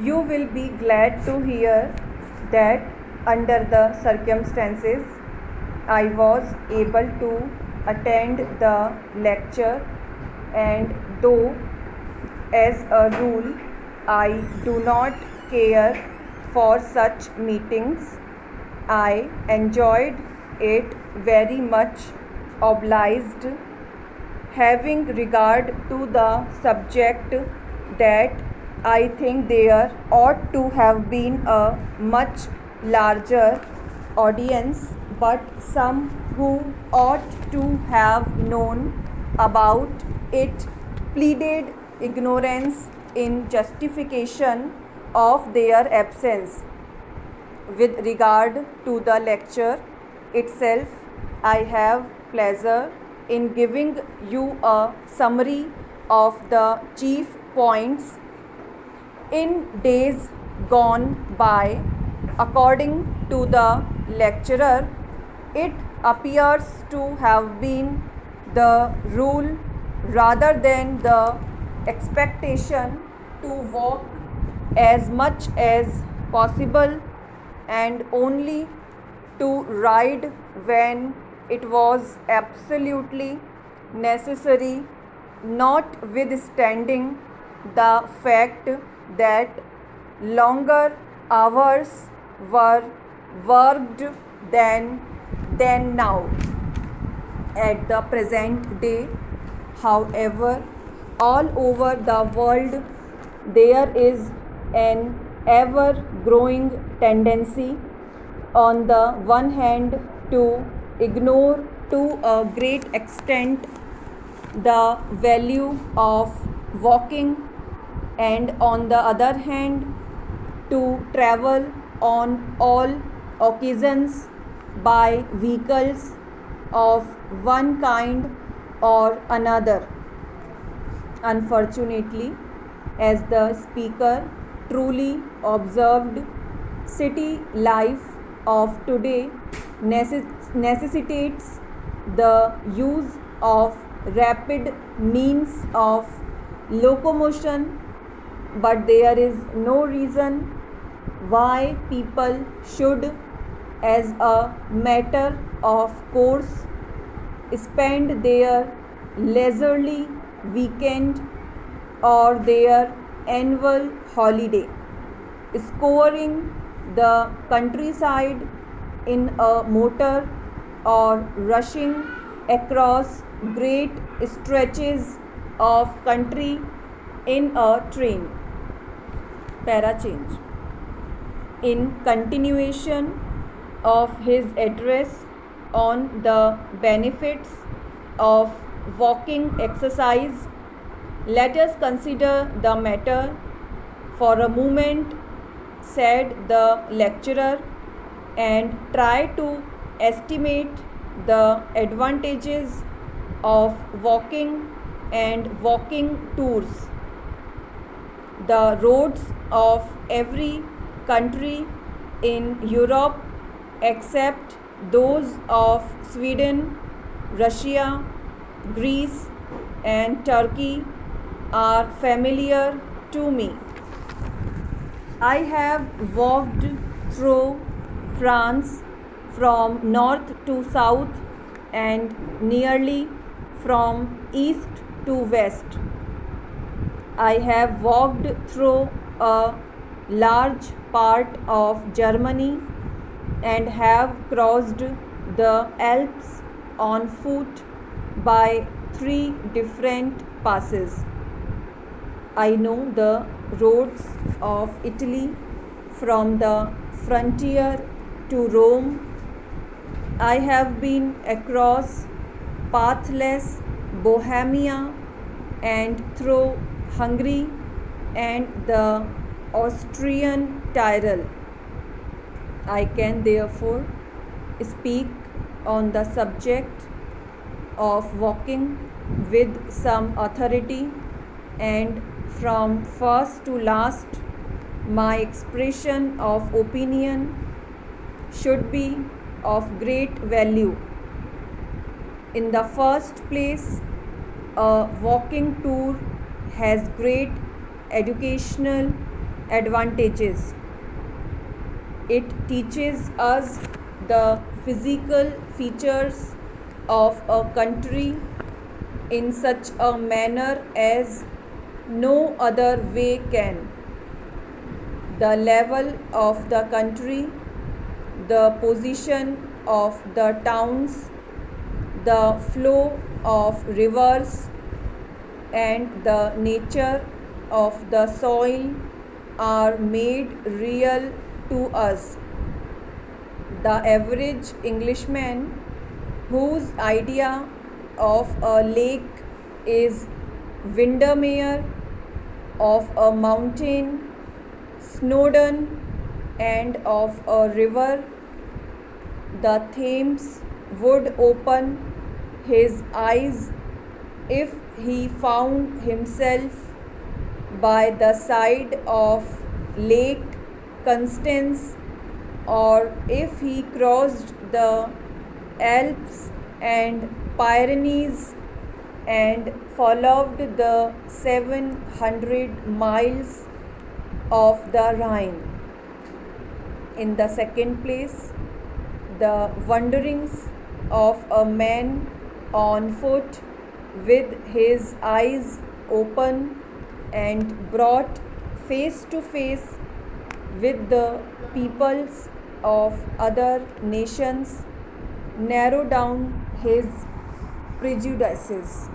You will be glad to hear that under the circumstances I was able to attend the lecture, and though as a rule I do not care for such meetings, I enjoyed it very much, obliged, having regard to the subject, that I think there ought to have been a much larger audience, but some who ought to have known about it pleaded ignorance in justification of their absence. With regard to the lecture itself, I have pleasure in giving you a summary of the chief points. In days gone by, according to the lecturer, it appears to have been the rule rather than the expectation to walk as much as possible, and only to ride when it was absolutely necessary, notwithstanding the fact that longer hours were worked than now. At the present day, however, all over the world there is an ever growing tendency, on the one hand, to ignore to a great extent the value of walking, and on the other hand, to travel on all occasions by vehicles of one kind or another. Unfortunately, as the speaker truly observed, city life of today necessitates the use of rapid means of locomotion, but there is no reason why people should, as a matter of course, spend their leisurely weekend or their annual holiday scouring the countryside in a motor, or rushing across great stretches of country in a train. Para change. In continuation of his address on the benefits of walking exercise, let us consider the matter for a moment, said the lecturer, and try to estimate the advantages of walking and walking tours. The roads of every country in Europe, except those of Sweden, Russia, Greece, and Turkey, are familiar to me. I have walked through France from north to south and nearly from east to west. I have walked through a large part of Germany and have crossed the Alps on foot by 3 different passes. I know the roads of Italy from the frontier to Rome. I have been across pathless Bohemia and through Hungary and the Austrian Tyrol. I can therefore speak on the subject of walking with some authority, and from first to last my expression of opinion should be of great value. In the first place, a walking tour has great educational advantages. It teaches us the physical features of a country in such a manner as no other way can. The level of the country, the position of the towns, the flow of rivers, and the nature of the soil are made real to us. The average Englishman, whose idea of a lake is Windermere, of a mountain Snowdon, and of a river the Thames, would open his eyes if he found himself by the side of Lake Constance, or if he crossed the Alps and Pyrenees and followed the 700 miles of the Rhine. In the second place, the wanderings of a man on foot with his eyes open and brought face to face with the peoples of other nations narrow down his prejudices.